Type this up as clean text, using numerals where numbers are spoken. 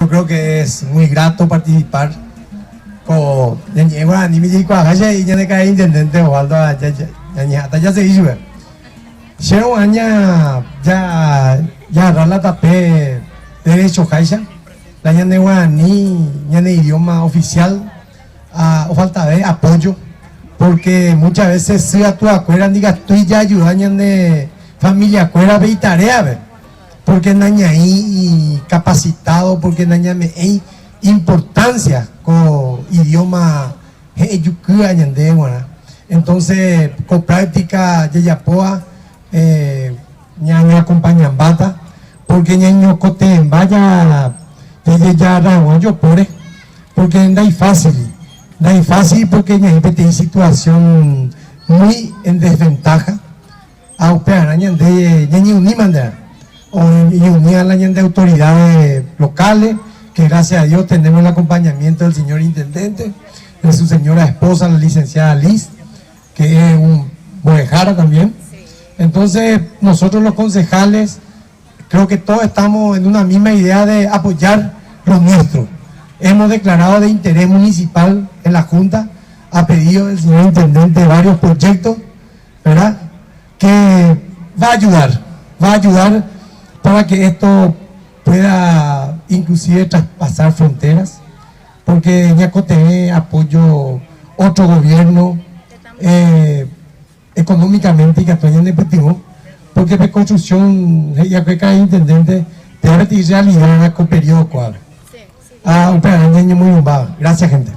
Yo creo que es muy grato participar con ni me dijo a Jaya y ya le cae intendente Osvaldo hasta ya se hizo. Llevo aña ya rala tapé derecho Jaya la ña ni idioma oficial o falta de apoyo porque muchas veces si a tu acuerda diga tú ya ayudas de familia acuerda ve y tarea porque naña ahí capacitado porque naña me hay importancia con idioma entonces con práctica yayapoa ñaño acompañan bata porque ñaño cote vaya ya yo pore porque no es fácil porque ñaño tiene situación muy en desventaja a operar ñaño unimandera o unir a la de autoridades locales, que gracias a Dios tenemos el acompañamiento del señor intendente, de su señora esposa, la licenciada Liz, que es un boejara también. Entonces, nosotros los concejales, creo que todos estamos en una misma idea de apoyar lo nuestro. Hemos declarado de interés municipal en la Junta, a pedido del señor intendente varios proyectos, ¿verdad?, que va a ayudar para que esto pueda inclusive traspasar fronteras, porque Ñaco tiene apoyo otro gobierno económicamente y que apoyan de Petimo, porque de construcción ya que cada intendente debe de realidad con periodo cuadro. Un pequeño muy bombado. Gracias, gente.